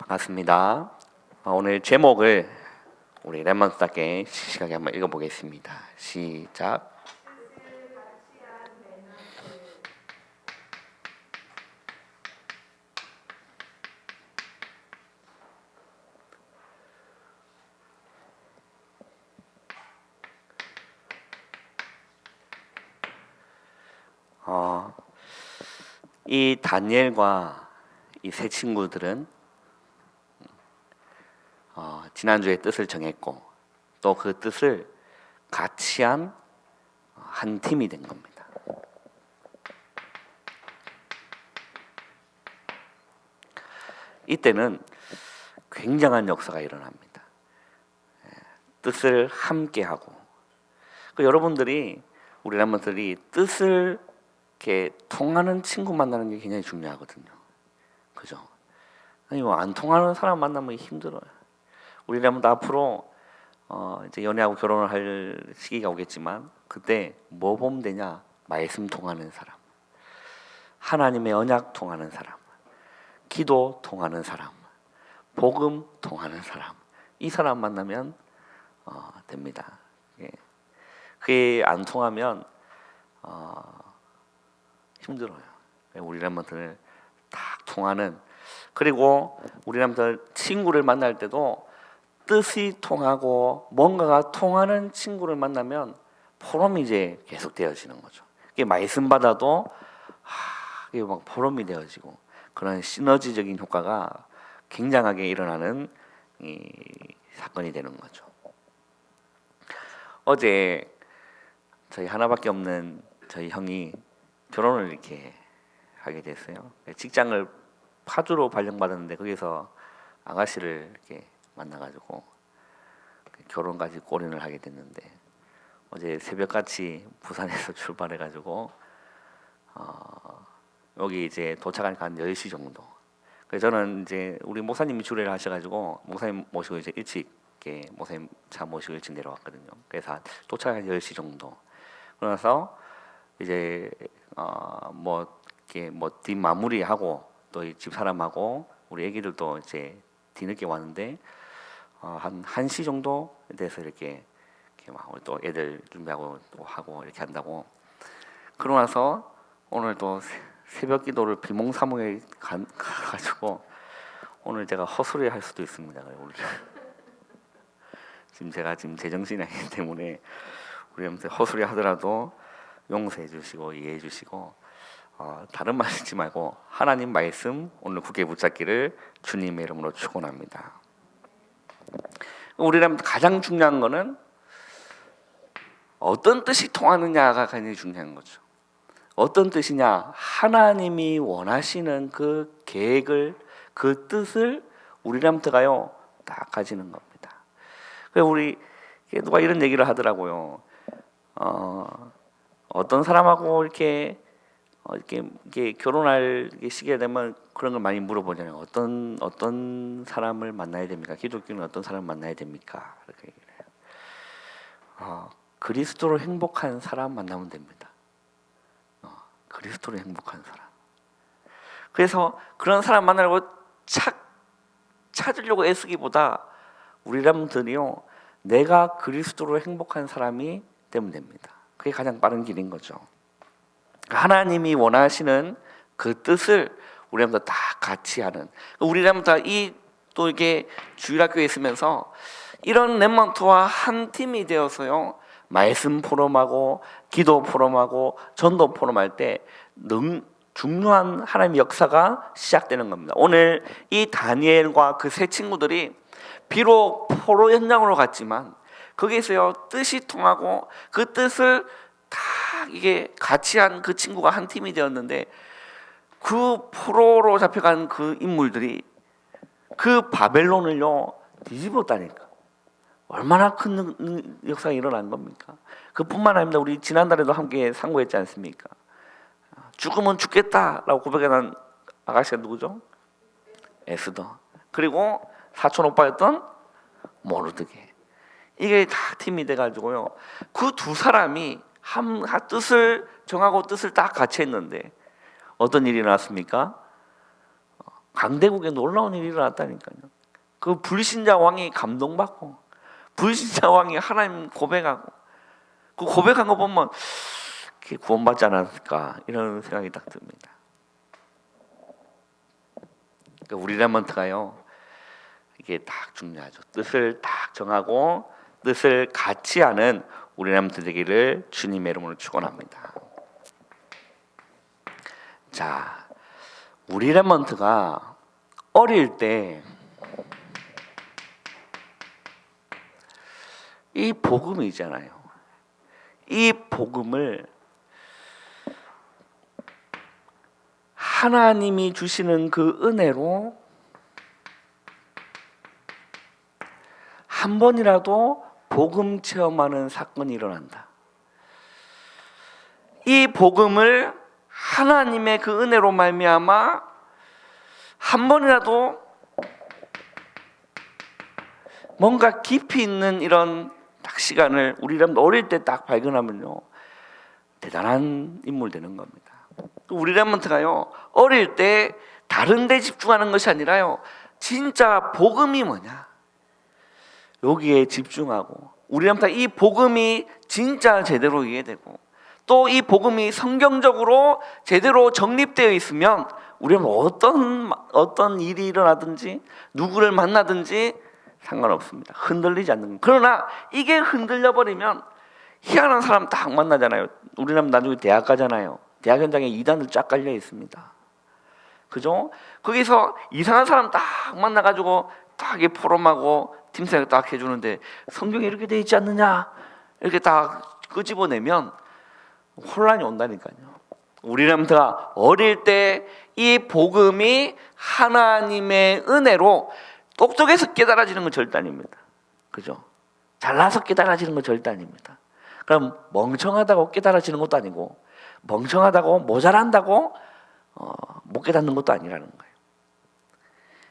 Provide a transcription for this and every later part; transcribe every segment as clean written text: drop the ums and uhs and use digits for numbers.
반갑습니다. 오늘 제목을 우리 랩몬스터께 시시하게 한번 읽어보겠습니다. 시작. 이 다니엘과 이 세 친구들은 지난주에 뜻을 정했고 또 그 뜻을 같이 한 팀이 된 겁니다. 이때는 굉장한 역사가 일어납니다. 뜻을 함께 하고 여러분들이 우리 람들이 뜻을 이렇게 통하는 친구 만나는 게 굉장히 중요하거든요. 그죠? 아니 안 통하는 사람 만나면 힘들어요. 우리 람도 앞으로 이제 연애하고 결혼을 할 시기가 오겠지만 그때 뭐 보면 되냐? 말씀 통하는 사람, 하나님의 언약 통하는 사람, 기도 통하는 사람, 복음 통하는 사람, 이 사람 만나면 됩니다. 예. 그게 안 통하면 힘들어요. 우리 람들 딱 통하는, 그리고 우리 람들 친구를 만날 때도 뜻이 통하고 뭔가가 통하는 친구를 만나면 포럼이 이제 계속 되어지는 거죠. 이게 말씀 받아도 이게 막 포럼이 되어지고 그런 시너지적인 효과가 굉장하게 일어나는 이 사건이 되는 거죠. 어제 저희 하나밖에 없는 저희 형이 결혼을 이렇게 하게 됐어요. 직장을 파주로 발령받았는데 거기서 아가씨를 이렇게 만나가지고 결혼까지 골인을 하게 됐는데 어제 새벽같이 부산에서 출발해가지고 여기 이제 도착하니까 한 10시 정도. 그래서 저는 이제 우리 목사님이 주례를 하셔가지고 목사님 모시고 이제 일찍 이렇게 목사님 차 모시고 일찍 내려왔거든요. 그래서 도착한 10시 정도. 그러나서 이제 뒷 마무리하고 또 이 집사람하고 우리 애기들도 이제 뒤늦게 왔는데 한 1시 정도 돼서 이렇게 막 우리 또 애들 준비하고 또 하고 이렇게 한다고. 그러고 나서 오늘 또 새벽 기도를 비몽사몽에 가가지고 오늘 제가 헛소리 할 수도 있습니다. 오늘 제가 제정신이 아니기 때문에 우리 헛소리 하더라도 용서해 주시고 이해해 주시고 다른 말 듣지 말고 하나님 말씀 오늘 굳게 붙잡기를 주님의 이름으로 축원합니다. 우리라면 가장 중요한 거는 어떤 뜻이 통하느냐가 굉장히 중요한 거죠. 어떤 뜻이냐? 하나님이 원하시는 그 계획을, 그 뜻을 우리람들가요 딱 가지는 겁니다. 그래서 우리 누가 이런 얘기를 하더라고요. 어떤 사람하고 이렇게 결혼할 시기가 되면 그런 걸 많이 물어보잖아요. 어떤 사람을 만나야 됩니까? 기독교는 어떤 사람을 만나야 됩니까? 이렇게 얘기를 해요. 그리스도로 행복한 사람 만나면 됩니다. 그리스도로 행복한 사람. 그래서 그런 사람 만나려고 찾으려고 애쓰기보다 우리람들이요 내가 그리스도로 행복한 사람이 되면 됩니다. 그게 가장 빠른 길인 거죠. 하나님이 원하시는 그 뜻을 우리람들 다 같이 하는. 우리람들 다 또 이게 주일학교에 있으면서 이런 랩몬트와 한 팀이 되어서요 말씀 포럼하고 기도 포럼하고 전도 포럼할 때 너무 중요한 하나님의 역사가 시작되는 겁니다. 오늘 이 다니엘과 그 세 친구들이 비록 포로 현장으로 갔지만 거기에서요 뜻이 통하고 그 뜻을 다 이게 같이 한 그 친구가 한 팀이 되었는데 그 포로로 잡혀간 그 인물들이 그 바벨론을요 뒤집었다니까. 얼마나 큰 역사가 일어난 겁니까? 그뿐만 아닙니다. 우리 지난달에도 함께 상고했지 않습니까? 죽으면 죽겠다라고 고백한 아가씨가 누구죠? 에스더. 그리고 사촌 오빠였던 모르드게. 이게 다 팀이 돼가지고요. 그 두 사람이 한 뜻을 정하고 뜻을 딱 같이 했는데 어떤 일이 일어났습니까? 강대국에 놀라운 일이 일어났다니까요. 그 불신자 왕이 감동받고 불신자 왕이 하나님 고백하고 그 고백한 거 보면 구원받지 않았을까 이런 생각이 딱 듭니다. 그러니까 우리 레먼트가요, 이게 딱 중요하죠. 뜻을 딱 정하고 뜻을 같이 하는 우리 레먼트 되기를 주님의 이름으로 축원합니다. 자, 우리 레먼트가 어릴 때 이 복음이잖아요. 이 복음을 하나님이 주시는 그 은혜로 한 번이라도 복음 체험하는 사건이 일어난다. 이 복음을 하나님의 그 은혜로 말미암아 한 번이라도 뭔가 깊이 있는 이런 딱 시간을 우리가 어릴 때 딱 발견하면요, 대단한 인물 되는 겁니다. 우리 렘먼트가요, 어릴 때 다른 데 집중하는 것이 아니라요, 진짜 복음이 뭐냐 여기에 집중하고, 우리 렘먼트가 이 복음이 진짜 제대로 이해되고 또 이 복음이 성경적으로 제대로 정립되어 있으면 우리는 어떤 일이 일어나든지 누구를 만나든지 상관없습니다. 흔들리지 않는 것. 그러나 이게 흔들려 버리면 희한한 사람 딱 만나잖아요. 우리는 나중에 대학 가잖아요. 대학 현장에 이단들 쫙 깔려 있습니다. 그죠? 거기서 이상한 사람 딱 만나가지고 딱 포럼하고 팀생활 딱 해주는데 성경에 이렇게 돼 있지 않느냐 이렇게 딱 끄집어내면 혼란이 온다니까요. 우리는 어릴 때 이 복음이 하나님의 은혜로 똑똑해서 깨달아지는 건 절대 아닙니다. 그죠? 잘나서 깨달아지는 건 절대 아닙니다. 그럼 멍청하다고 깨달아지는 것도 아니고 멍청하다고 모자란다고 못 깨닫는 것도 아니라는 거예요.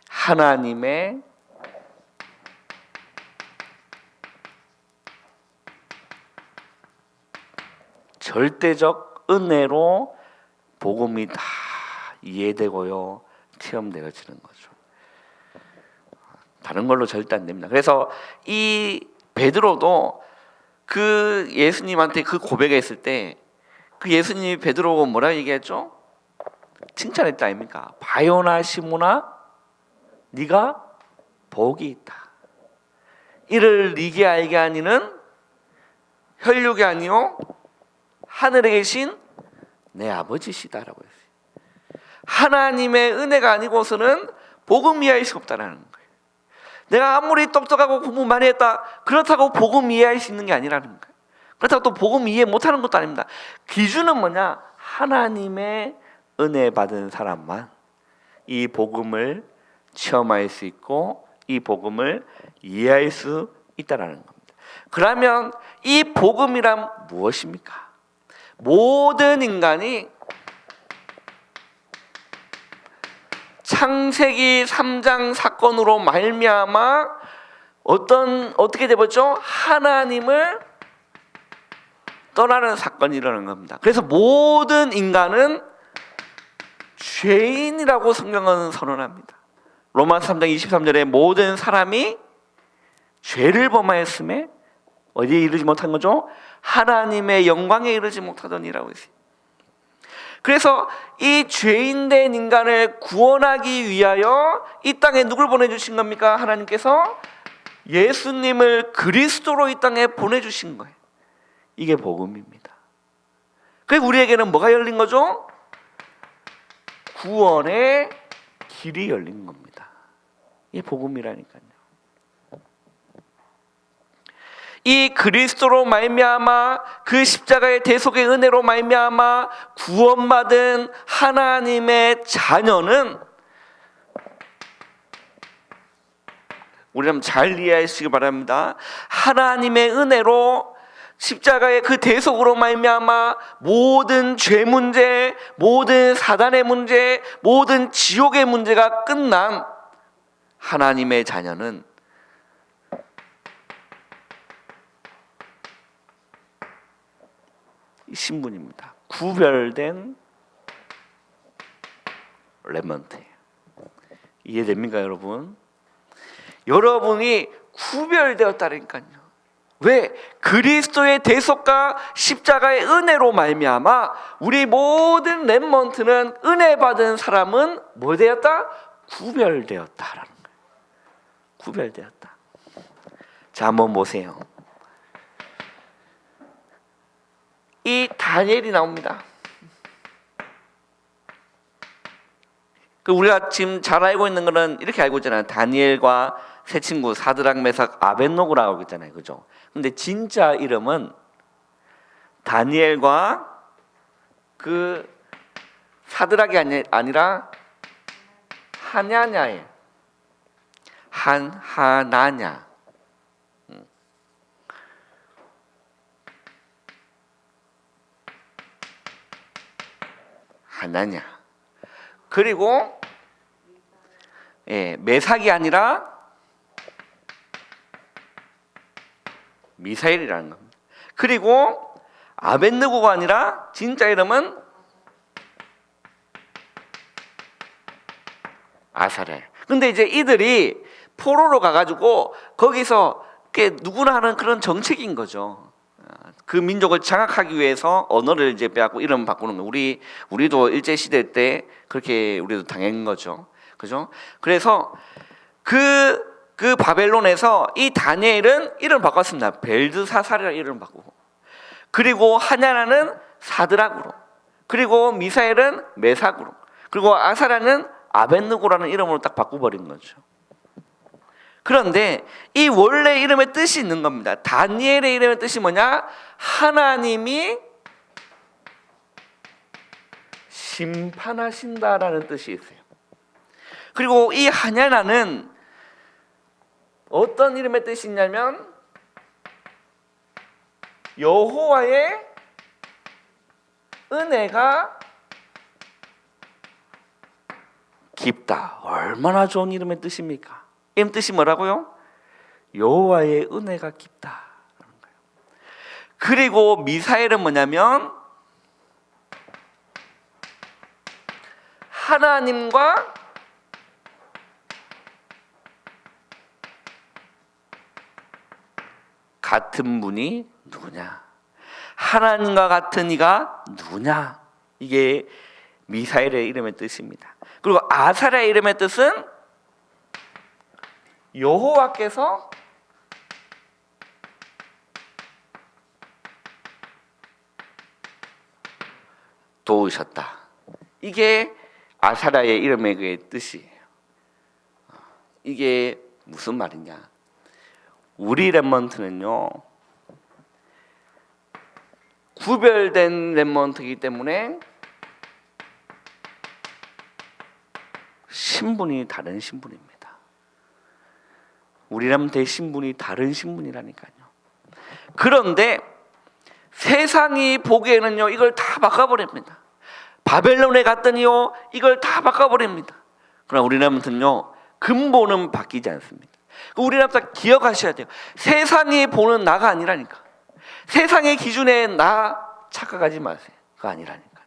하나님의 절대적 은혜로 복음이 다 이해되고요, 체험되어지는 거죠. 다른 걸로 절대 안 됩니다. 그래서 이 베드로도 그 예수님한테 그 고백했을 때 그 예수님이 베드로가 뭐라 얘기했죠? 칭찬했다 아닙니까? 바요나 시모나 네가 복이 있다. 이를 네게 알게 하니는 혈육이 아니요 하늘에 계신 내 아버지시다라고 했어요. 하나님의 은혜가 아니고서는 복음 이해할 수가 없다라는 거예요. 내가 아무리 똑똑하고 공부 많이 했다 그렇다고 복음 이해할 수 있는 게 아니라는 거예요. 그렇다고 또 복음 이해 못하는 것도 아닙니다. 기준은 뭐냐? 하나님의 은혜 받은 사람만 이 복음을 체험할 수 있고 이 복음을 이해할 수 있다는 겁니다. 그러면 이 복음이란 무엇입니까? 모든 인간이 창세기 3장 사건으로 말미암아 어떻게 되었죠? 하나님을 떠나는 사건이 일어나는 겁니다. 그래서 모든 인간은 죄인이라고 성경은 선언합니다. 로마서 3장 23절에 모든 사람이 죄를 범하였음에 어디에 이르지 못한 거죠? 하나님의 영광에 이르지 못하더니라고 했어요. 그래서 이 죄인된 인간을 구원하기 위하여 이 땅에 누굴 보내주신 겁니까? 하나님께서 예수님을 그리스도로 이 땅에 보내주신 거예요. 이게 복음입니다. 그래서 우리에게는 뭐가 열린 거죠? 구원의 길이 열린 겁니다. 이게 복음이라니까요. 이 그리스도로 말미암아 그 십자가의 대속의 은혜로 말미암아 구원받은 하나님의 자녀는 우리는 잘 이해하시기 바랍니다. 하나님의 은혜로 십자가의 그 대속으로 말미암아 모든 죄 문제, 모든 사단의 문제, 모든 지옥의 문제가 끝난 하나님의 자녀는 신분입니다. 구별된 렘넌트예요. 이해됩니까, 여러분? 여러분이 구별되었다니까요. 왜? 그리스도의 대속과 십자가의 은혜로 말미암아 우리 모든 렘넌트는 은혜 받은 사람은 뭐 되었다? 구별되었다라는 거예요. 구별되었다. 자, 한번 보세요. 이 다니엘이 나옵니다. 우리가 지금 잘 알고 있는 거는 이렇게 알고 있잖아요. 다니엘과 세 친구 사드락, 메삭, 아벳노고라고 알고 있잖아요. 그죠? 근데 진짜 이름은 다니엘과 그 사드락이 아니라 하냐냐예요. 하나냐. 하나냐. 그리고 메삭이 아니라 미사엘이라는 겁니다. 그리고 아벳느고가 아니라 진짜 이름은 아사렐. 근데 이제 이들이 포로로 가가지고 거기서 누구나 하는 그런 정책인 거죠. 그 민족을 장악하기 위해서 언어를 이제 빼앗고 이름 바꾸는 거. 우리도 일제 시대 때 그렇게 우리도 당한 거죠. 그죠? 그래서 그 바벨론에서 이 다니엘은 이름 바꿨습니다. 벨드사살이라는 이름 바꾸고, 그리고 하냐나는 사드락으로, 그리고 미사엘은 메삭으로, 그리고 아사라는 아벳느고라는 이름으로 딱 바꿔버린 거죠. 그런데 이 원래 이름의 뜻이 있는 겁니다. 다니엘의 이름의 뜻이 뭐냐? 하나님이 심판하신다라는 뜻이 있어요. 그리고 이 하냐나는 어떤 이름의 뜻이 있냐면 여호와의 은혜가 깊다. 얼마나 좋은 이름의 뜻입니까? 이름 뜻이 뭐라고요? 여호와의 은혜가 깊다. 그리고 미사엘은 뭐냐면 하나님과 같은 분이 누구냐? 하나님과 같은 이가 누구냐? 이게 미사엘의 이름의 뜻입니다. 그리고 아사랴의 이름의 뜻은 여호와께서 도우셨다. 이게 아사랴의 이름의 그 뜻이에요. 이게 무슨 말이냐? 우리 렘넌트는요, 구별된 렘넌트이기 때문에 신분이 다른 신분입니다. 우리 렘넌트의 신분이 다른 신분이라니까요. 그런데 세상이 보기에는요, 이걸 다 바꿔버립니다. 바벨론에 갔더니요, 이걸 다 바꿔버립니다. 그러나 우리 렘넌트는요, 근본은 바뀌지 않습니다. 우리 렘넌트 기억하셔야 돼요. 세상이 보는 나가 아니라니까. 세상의 기준에 나 착각하지 마세요. 그거 아니라니까.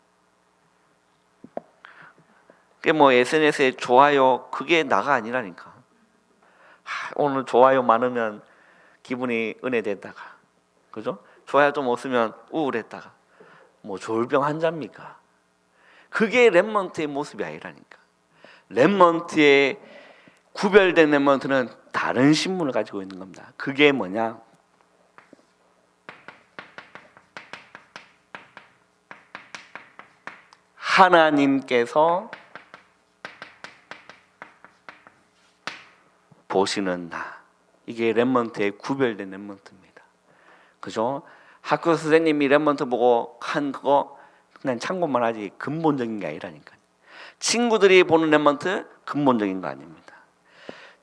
그게 뭐 SNS에 좋아요, 그게 나가 아니라니까. 오늘 좋아요 많으면 기분이 은혜됐다가, 그죠? 좋아요 좀 없으면 우울했다가, 뭐 졸병 환자입니까? 그게 렘넌트의 모습이 아니라니까. 렘넌트의 구별된 렘넌트는 다른 신분을 가지고 있는 겁니다. 그게 뭐냐? 하나님께서 보시는 나. 이게 렘넌트의 구별된 렘넌트입니다. 그죠? 학교 선생님이 렘넌트 보고 한 그거 그냥 참고만 하지 근본적인 게 아니라니까요. 친구들이 보는 렘넌트 근본적인 거 아닙니다.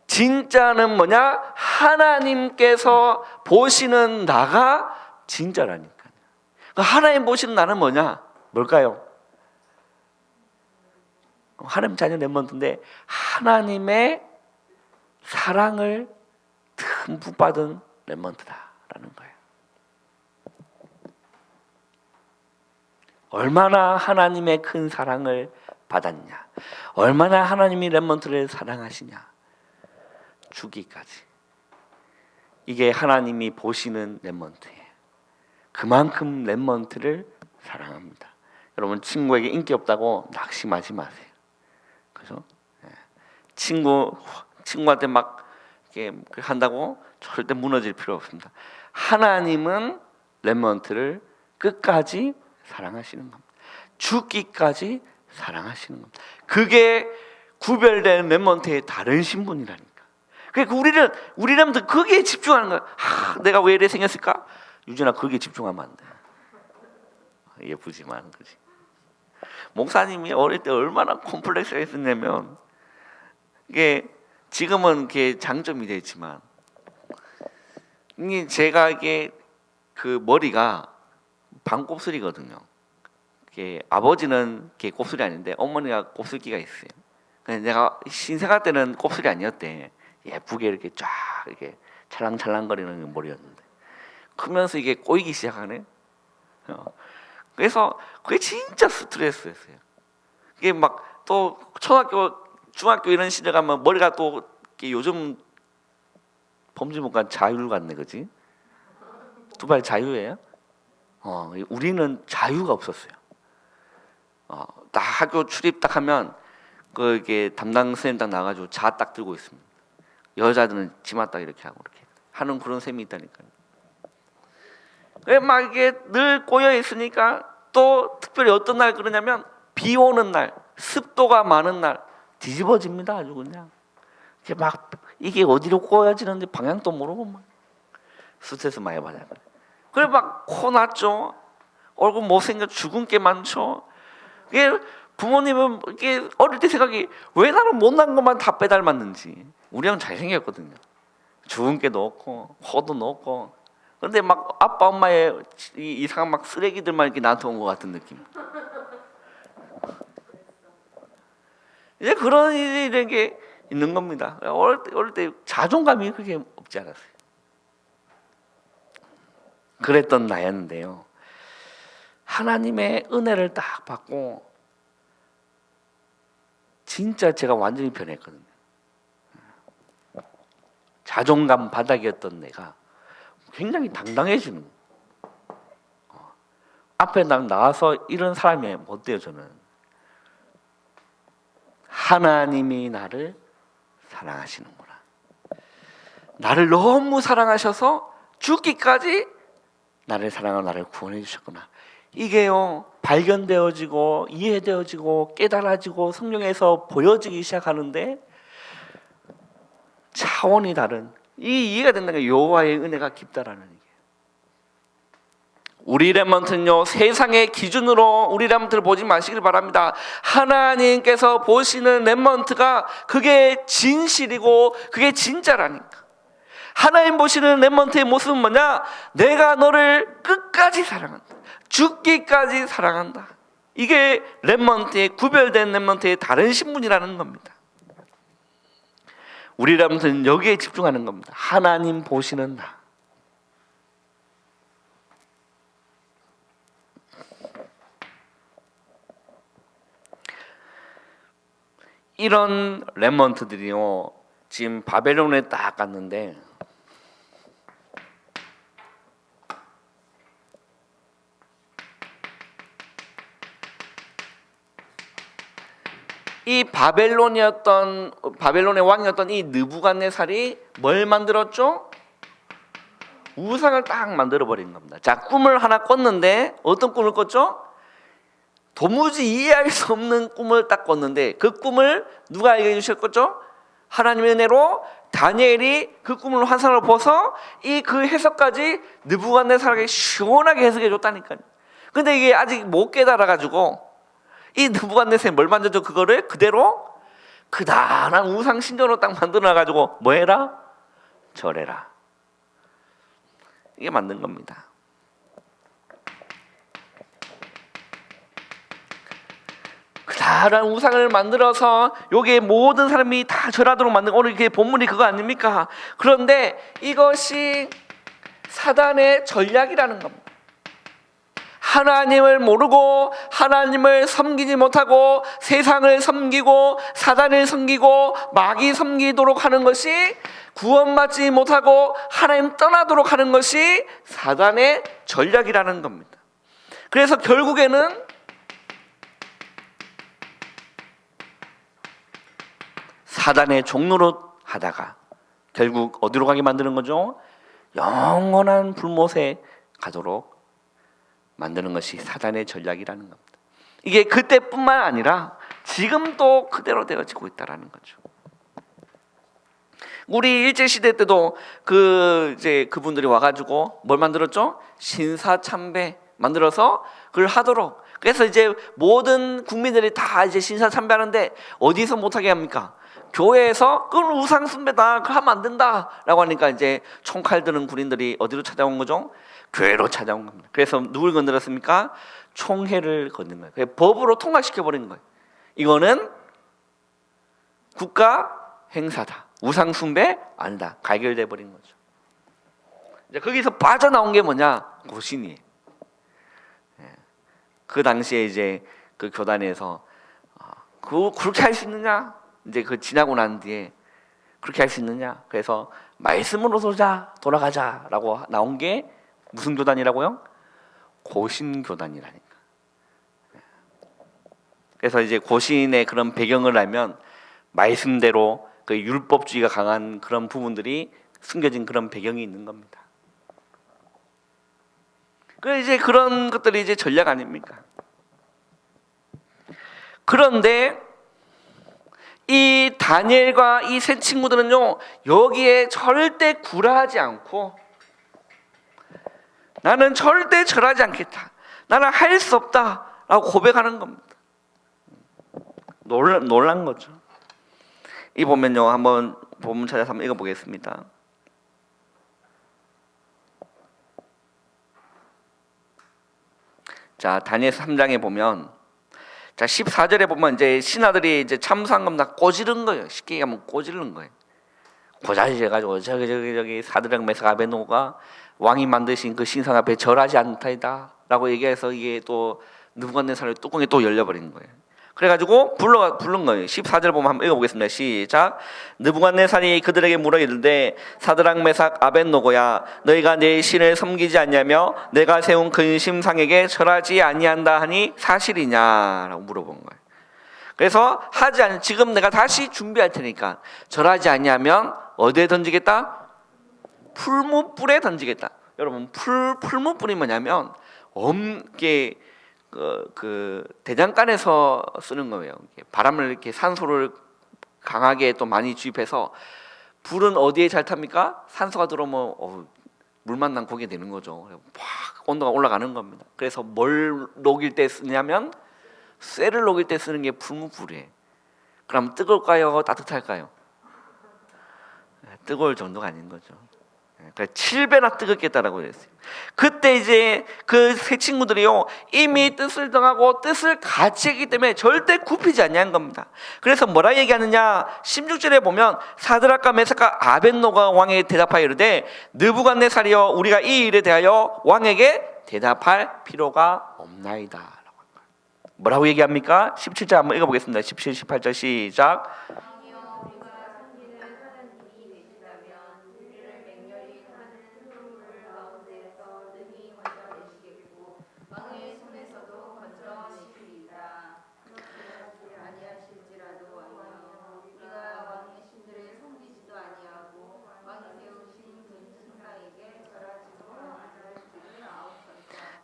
진짜는 뭐냐? 하나님께서 보시는 나가 진짜라니까요. 하나님 보시는 나는 뭐냐? 뭘까요? 하나님 자녀 렘넌트인데 하나님의 사랑을 듬뿍 받은 렘넌트다라는 거예요. 얼마나 하나님의 큰 사랑을 받았냐? 얼마나 하나님이 렘넌트를 사랑하시냐? 죽기까지. 이게 하나님이 보시는 렘넌트예요. 그만큼 렘넌트를 사랑합니다. 여러분, 친구에게 인기 없다고 낙심하지 마세요. 그죠? 친구한테 막 이렇게 한다고 절대 무너질 필요 없습니다. 하나님은 렘넌트를 끝까지 사랑하시는 겁니다. 죽기까지 사랑하시는 겁니다. 그게 구별된 렘넌트의 다른 신분이라니까. 그러니까 우리 렘넌트 거기에 집중하는 거야. 내가 왜 이래 생겼을까? 유진아, 거기에 집중하면 안 돼. 예쁘지만, 그렇지. 목사님이 어릴 때 얼마나 콤플렉스가 있었냐면, 이게 지금은 이게 장점이 되지만, 이게 제가 이게 그 머리가 반곱슬이거든요. 이게 아버지는 이게 곱슬이 아닌데 어머니가 곱슬기가 있어요. 그래서 내가 신생아 때는 곱슬이 아니었대. 예쁘게 이렇게 쫙 이렇게 찰랑찰랑거리는 머리였는데 크면서 이게 꼬이기 시작하네. 그래서 그게 진짜 스트레스였어요. 이게 막 또 초등학교, 중학교 이런 시절 가면 머리가 또 요즘 범죄문과 자율 같네, 그지? 두발 자유예요? 우리는 자유가 없었어요. 딱 학교 출입 딱 하면 이게 담당 선생님 딱 나가지고 자 딱 들고 있습니다. 여자들은 치마 딱 이렇게 하고 이렇게 하는 그런 셈이 있다니까요. 막 이게 늘 꼬여 있으니까 또 특별히 어떤 날 그러냐면 비 오는 날, 습도가 많은 날 뒤집어집니다. 아주 그냥 이게 막 이게 어디로 꼬여지는지 방향도 모르고 막 스트레스 많이 받아요. 그래 막 코 났죠. 얼굴 못생겨 죽은 게 많죠. 이게 부모님은 이게 어릴 때 생각이 왜 나는 못난 것만 다 빼닮았는지. 우리 형 잘생겼거든요. 죽은 게도 없고 코도 높고. 근데 막 아빠 엄마의 이상한 막 쓰레기들만 이렇게 나한테 온 것 같은 느낌. 이제 그런 일이 게 있는 겁니다. 어릴 때 자존감이 그렇게 없지 않았어요. 그랬던 나였는데요. 하나님의 은혜를 딱 받고 진짜 제가 완전히 변했거든요. 자존감 바닥이었던 내가 굉장히 당당해지는 거예요. 앞에 나와서 이런 사람이 못 돼요. 저는 하나님이 나를 사랑하시는구나. 나를 너무 사랑하셔서 죽기까지 나를 사랑하고 나를 구원해 주셨구나. 이게요 발견되어지고 이해되어지고 깨달아지고 성령에서 보여지기 시작하는데 차원이 다른 이 이해가 된다는 게 여호와의 은혜가 깊다라는 얘기예요. 우리 렘넌트는요 세상의 기준으로 우리 렘넌트를 보지 마시길 바랍니다. 하나님께서 보시는 렘넌트가 그게 진실이고 그게 진짜라니까. 하나님 보시는 렘넌트의 모습은 뭐냐? 내가 너를 끝까지 사랑한다. 죽기까지 사랑한다. 이게 렘넌트의 구별된 렘넌트의 다른 신분이라는 겁니다. 우리 렘넌트는 여기에 집중하는 겁니다. 하나님 보시는 나. 이런 렘넌트들이요 지금 바벨론에 딱 갔는데 이 바벨론의 왕이었던 이 느부갓네살이 뭘 만들었죠? 우상을 딱 만들어 버린 겁니다. 자, 꿈을 하나 꿨는데 어떤 꿈을 꿨죠? 도무지 이해할 수 없는 꿈을 딱 꿨는데 그 꿈을 누가 알게 해주셨겠죠? 하나님의 은혜로 다니엘이 그 꿈을 환상을 보서 이 그 해석까지 느부갓네살에게 시원하게 해석해 줬다니까요. 근데 이게 아직 못 깨달아 가지고 이 느부갓네살이 뭘 만들죠? 그거를 그대로 그다란 우상 신전으로 딱 만들어 가지고 뭐 해라? 절해라. 이게 만든 겁니다. 그다란 우상을 만들어서 여기에 모든 사람이 다 절하도록 만든 오늘 이게 본문이 그거 아닙니까? 그런데 이것이 사단의 전략이라는 겁니다. 하나님을 모르고 하나님을 섬기지 못하고 세상을 섬기고 사단을 섬기고 마귀 섬기도록 하는 것이, 구원받지 못하고 하나님 떠나도록 하는 것이 사단의 전략이라는 겁니다. 그래서 결국에는 사단의 종로로 하다가 결국 어디로 가게 만드는 거죠? 영원한 불못에 가도록 만드는 것이 사단의 전략이라는 겁니다. 이게 그때뿐만 아니라 지금도 그대로 되어지고 있다라는 거죠. 우리 일제 시대 때도 그분들이 와가지고 뭘 만들었죠? 신사참배 만들어서 그걸 하도록. 그래서 이제 모든 국민들이 다 이제 신사참배하는데 어디서 못하게 합니까? 교회에서 그건 우상 숭배다, 그거 하면 안 된다라고 하니까 이제 총칼 드는 군인들이 어디로 찾아온 거죠? 교회로 찾아온 겁니다. 그래서 누굴 건드렸습니까? 총회를 건든 거예요. 법으로 통과시켜 버린 거예요. 이거는 국가 행사다, 우상 숭배 아니다, 가결돼 버린 거죠. 이제 거기서 빠져나온 게 뭐냐? 고신이에요. 그 당시에 이제 그 교단에서 그렇게 할 수 있느냐? 이제 그 지나고 난 뒤에 그렇게 할 수 있느냐? 그래서 말씀으로 돌아가자라고 나온 게 무슨 교단이라고요? 고신교단이라니까. 그래서 이제 고신의 그런 배경을 알면 말씀대로 그 율법주의가 강한 그런 부분들이 숨겨진 그런 배경이 있는 겁니다. 그 이제 그런 것들이 이제 전략 아닙니까? 그런데 이 다니엘과 이 세 친구들은요, 여기에 절대 굴하지 않고 나는 절대 절하지 않겠다, 나는 할 수 없다라고 고백하는 겁니다. 놀란 거죠. 이 보면요, 한번 본문 찾아서 한번 읽어보겠습니다. 자, 다니엘 3장에 보면, 자 14절에 보면 이제 신하들이 이제 참수한 겁니다. 꼬지른 거예요. 쉽게 얘기하면 꼬지른 거예요. 고자질해 가지고 저기 사드락 메삭 아베노가 왕이 만드신 그 신상 앞에 절하지 않다이다라고 얘기해서 이게 또 느부갓네살의 뚜껑이 또 열려버린 거예요. 그래가지고 부른 거예요. 14절 보면 한번 읽어보겠습니다. 시작. 느부갓네살이 그들에게 물어 이르되 사드락 메삭 아벳노고야, 너희가 내 신을 섬기지 않냐며 내가 세운 근심상에게 절하지 아니한다 하니 사실이냐라고 물어본 거예요. 그래서 지금 내가 다시 준비할 테니까 절하지 아니하면 어디에 던지겠다? 풀무불에 던지겠다. 여러분, 풀무불이 뭐냐면 엄게 그 대장간에서 쓰는 거예요. 바람을 이렇게 산소를 강하게 또 많이 주입해서 불은 어디에 잘 탑니까? 산소가 들어오면 물만 난 거기에 되는 거죠. 확 온도가 올라가는 겁니다. 그래서 뭘 녹일 때 쓰냐면 쇠를 녹일 때 쓰는 게 풀무불이에요. 그럼 뜨거울까요? 따뜻할까요? 뜨거울 정도가 아닌 거죠. 7배나 뜨겁겠다라고 했어요. 그때 이제 그 세 친구들이요, 이미 뜻을 정하고 뜻을 같이 했기 때문에 절대 굽히지 아니한 겁니다. 그래서 뭐라 얘기하느냐? 16절에 보면 사드락과 메삭과 아벳노가 왕에게 대답하여 이르되 느부갓네살이여, 우리가 이 일에 대하여 왕에게 대답할 필요가 없나이다. 뭐라고 얘기합니까? 17절 한번 읽어보겠습니다. 17, 18절 시작.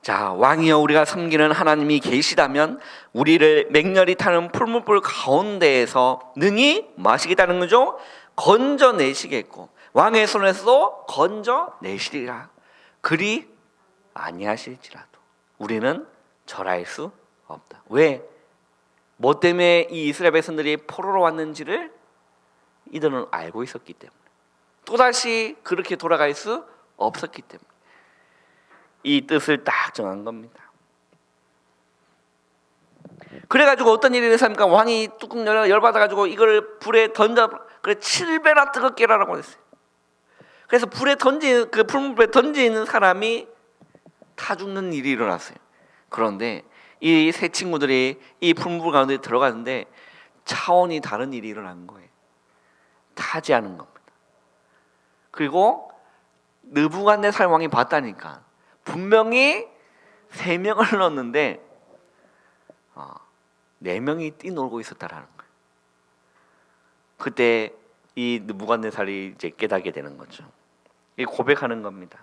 자, 왕이여, 우리가 섬기는 하나님이 계시다면 우리를 맹렬히 타는 풀무불 가운데에서 능히 뭐 하시겠다는 거죠? 건져내시겠고 왕의 손에서도 건져내시리라. 그리 아니하실지라도 우리는 절할 수 없다. 왜? 뭐 때문에 이 이스라엘 백성들이 포로로 왔는지를 이들은 알고 있었기 때문에, 또다시 그렇게 돌아갈 수 없었기 때문에 이 뜻을 딱 정한 겁니다. 그래가지고 어떤 일이 일어났습니까? 왕이 뚜껑 열받아가지고 이걸 불에 던져, 그래 7배나 뜨겁게 하라고 했어요. 그래서 불에 던진, 그 풀무불에 던지는 사람이 타 죽는 일이 일어났어요. 그런데 이 세 친구들이 이 풀무불 가운데 들어가는데 차원이 다른 일이 일어나는 거예요. 타지 않은 겁니다. 그리고 느부갓네살 왕이 봤다니까 분명히 3명을 넣었는데 4명이 뛰놀고 있었다라는 거예요. 그때 이 느부갓네살이 이제 깨닫게 되는 거죠. 이 고백하는 겁니다.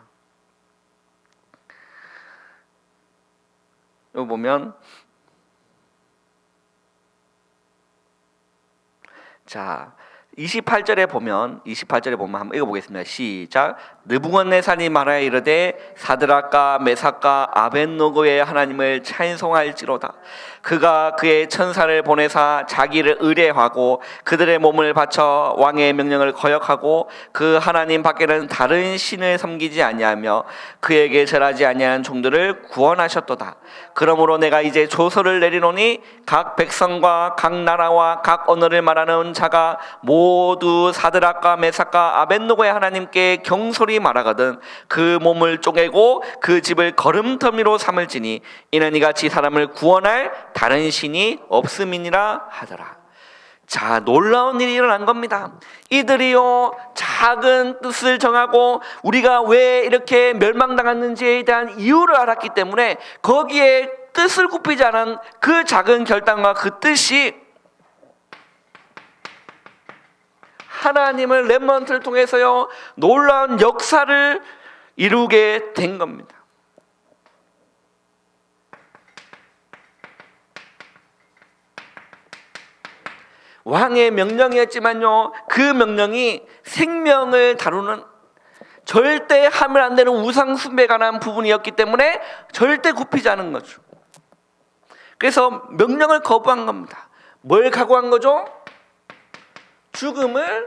여기 보면 자 28절에 보면 한번 읽어보겠습니다. 시작. 느부갓네살이 말하여 이르되 사드락과 메삭과 아벳노고의 하나님을 찬송할지로다. 그가 그의 천사를 보내사 자기를 의뢰하고 그들의 몸을 바쳐 왕의 명령을 거역하고 그 하나님 밖에는 다른 신을 섬기지 아니하며 그에게 절하지 아니하는 종들을 구원하셨도다. 그러므로 내가 이제 조서를 내리노니 각 백성과 각 나라와 각 언어를 말하는 자가 모두 사드락과 메삭과 아벳노고의 하나님께 경솔히 말하거든 그 몸을 쪼개고 그 집을 거름더미로 삼을지니 이는 이같이 사람을 구원할 다른 신이 없음이니라 하더라. 자, 놀라운 일이 일어난 겁니다. 이들이요 작은 뜻을 정하고 우리가 왜 이렇게 멸망당했는지에 대한 이유를 알았기 때문에 거기에 뜻을 굽히지 않은 그 작은 결단과 그 뜻이 하나님을 렘넌트를 통해서요 놀라운 역사를 이루게 된 겁니다. 왕의 명령이었지만요 그 명령이 생명을 다루는 절대 하면 안 되는 우상 숭배에 관한 부분이었기 때문에 절대 굽히지 않은 거죠. 그래서 명령을 거부한 겁니다. 뭘 각오한 거죠? 죽음을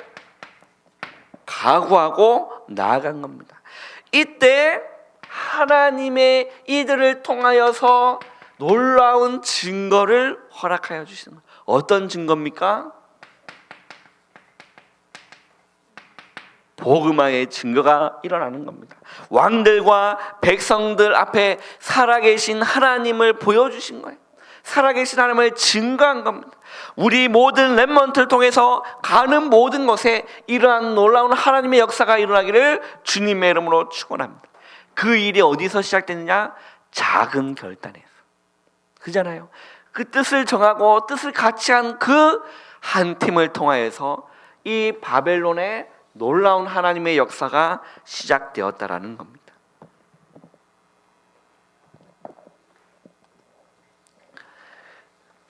각오하고 나아간 겁니다. 이때 하나님의 이들을 통하여서 놀라운 증거를 허락하여 주시는 거예요. 어떤 증거입니까? 복음화의 증거가 일어나는 겁니다. 왕들과 백성들 앞에 살아계신 하나님을 보여주신 거예요. 살아계신 하나님을 증거한 겁니다. 우리 모든 렘넌트를 통해서 가는 모든 것에 이러한 놀라운 하나님의 역사가 일어나기를 주님의 이름으로 축원합니다. 그 일이 어디서 시작됐느냐? 작은 결단에서. 그잖아요. 그 뜻을 정하고 뜻을 같이 한 그 한 팀을 통하여서 이 바벨론의 놀라운 하나님의 역사가 시작되었다라는 겁니다.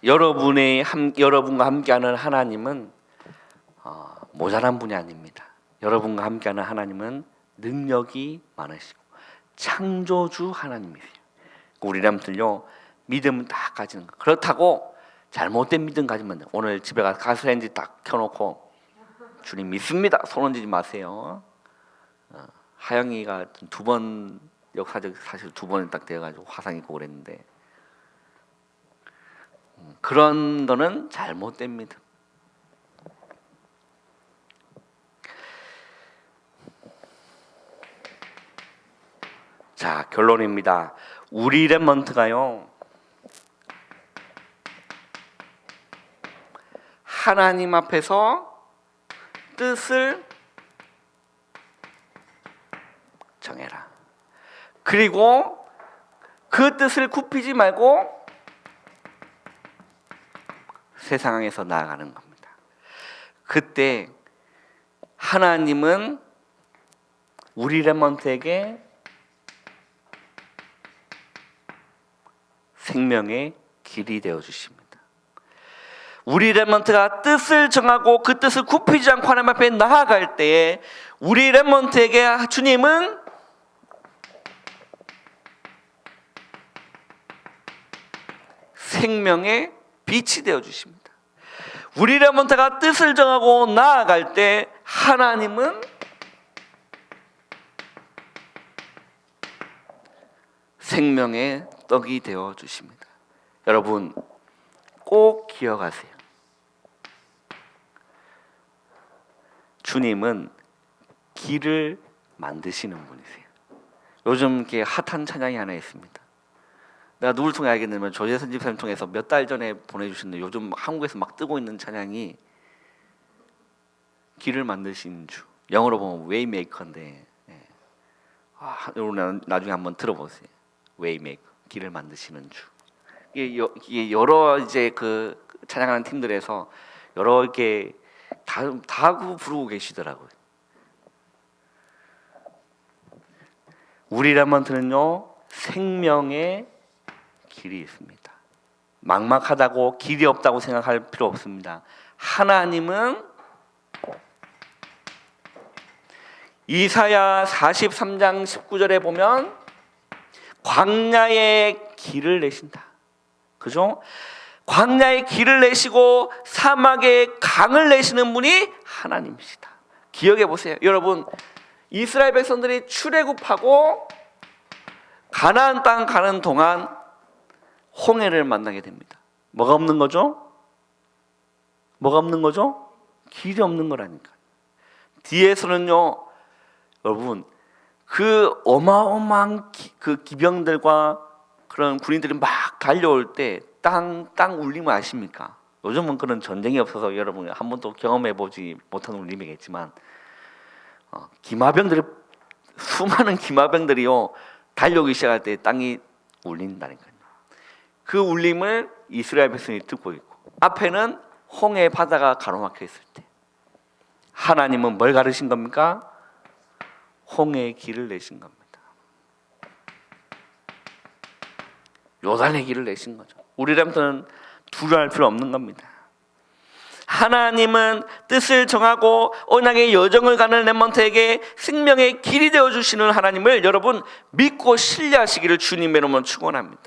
여러분과 함께하는 하나님은 모자란 분이 아닙니다. 여러분과 함께하는 하나님은 능력이 많으시고 창조주 하나님이세요. 우리람들요 믿음은 다 가지는 거. 그렇다고 잘못된 믿음 가지면 돼요. 오늘 집에 가서 가스레인지 딱 켜놓고 주님 믿습니다 손 얹지 마세요. 하영이가 2번 역사적 사실 2번이 딱 되어가지고 화상 입고 그랬는데 그런 거는 잘못된 믿음. 자, 결론입니다. 우리 렘넌트가요 하나님 앞에서 뜻을 정해라. 그리고 그 뜻을 굽히지 말고 세상에서 나아가는 겁니다. 그때 하나님은 우리 렘넌트에게 생명의 길이 되어 주십니다. 우리 렘넌트가 뜻을 정하고 그 뜻을 굽히지 않고 하나님 앞에 나아갈 때에 우리 렘넌트에게 주님은 생명의 빛이 되어 주십니다. 우리 렘넌트가 뜻을 정하고 나아갈 때 하나님은 생명의 떡이 되어 주십니다. 여러분 꼭 기억하세요. 주님은 길을 만드시는 분이세요. 요즘 이렇게 핫한 찬양이 하나 있습니다. 내가 누굴 통해 알겠냐면 조재선 집사님 통해서 몇 달 전에 보내주신 요즘 한국에서 막 뜨고 있는 찬양이 길을 만드신 주, 영어로 보면 웨이메이커인데, 여러분 나중에 한번 들어보세요. 웨이메이커, 길을 만드시는 주. 이게 여러 이제 그 찬양하는 팀들에서 여러 개 다 부르고 계시더라고요. 우리 렘넌트는요 생명의 길이 있습니다. 막막하다고 길이 없다고 생각할 필요 없습니다. 하나님은 이사야 43장 19절에 보면 광야의 길을 내신다. 그죠? 광야의 길을 내시고 사막의 강을 내시는 분이 하나님이시다. 기억해 보세요. 여러분, 이스라엘 백성들이 출애굽하고 가나안 땅 가는 동안 홍해를 만나게 됩니다. 뭐가 없는 거죠? 뭐가 없는 거죠? 길이 없는 거라니까. 뒤에서는요, 여러분, 그 어마어마한 그 기병들과 그런 군인들이 막 달려올 때 땅 울림을 아십니까? 요즘은 그런 전쟁이 없어서 여러분 한 번도 경험해보지 못한 울림이겠지만 기마병들이 수많은 기마병들이요 달려오기 시작할 때 땅이 울린다니까요. 그 울림을 이스라엘 백성이 듣고 있고 앞에는 홍해 바다가 가로막혀 있을 때 하나님은 뭘 가르신 겁니까? 홍해의 길을 내신 겁니다. 요단의 길을 내신 거죠. 우리라면 두려워할 필요 없는 겁니다. 하나님은 뜻을 정하고 언약의 여정을 가는 렘넌트에게 생명의 길이 되어주시는 하나님을 여러분 믿고 신뢰하시기를 주님의 이름으로 축원합니다.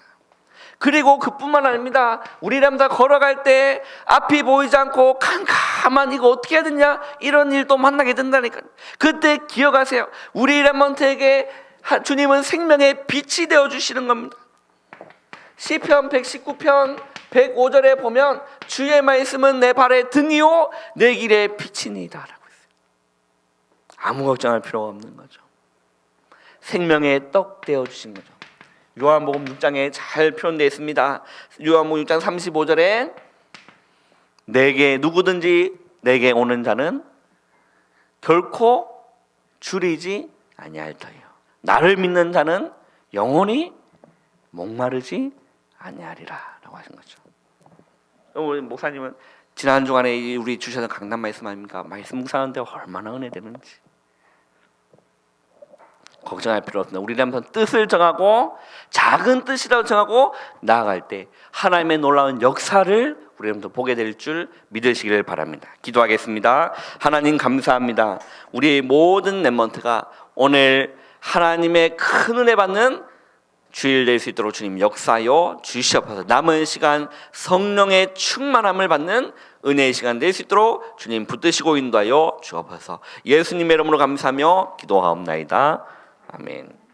그리고 그뿐만 아닙니다. 우리 렘넌트 걸어갈 때 앞이 보이지 않고 캄캄한 이거 어떻게 해야 되냐 이런 일도 만나게 된다니까요. 그때 기억하세요. 우리 렘넌트에게 주님은 생명의 빛이 되어주시는 겁니다. 시편 119편 105절에 보면 주의 말씀은 내 발의 등이요 내 길의 빛이니이다 라고 했어요. 아무 걱정할 필요가 없는 거죠. 생명의 떡 되어주신 거죠. 요한복음 6장에 잘 표현되어 있습니다. 요한복음 6장 35절에 내게 누구든지 내게 오는 자는 결코 줄이지 아니할 터요 나를 믿는 자는 영원히 목마르지 아니하리라 라고 하신 거죠. 우리 목사님은 지난 주간에 우리 주셔서 강단 말씀 아닙니까? 말씀 묵상하는데 얼마나 은혜되는지 걱정할 필요 없습니다. 우리라면 뜻을 정하고 작은 뜻이라도 정하고 나아갈 때 하나님의 놀라운 역사를 우리라면 보게 될 줄 믿으시기를 바랍니다. 기도하겠습니다. 하나님 감사합니다. 우리의 모든 렘넌트가 오늘 하나님의 큰 은혜 받는 주일 될 수 있도록 주님 역사하여 주시옵소서. 남은 시간 성령의 충만함을 받는 은혜의 시간 될 수 있도록 주님 붙드시고 인도하여 주옵소서. 예수님의 이름으로 감사하며 기도하옵나이다. 아멘.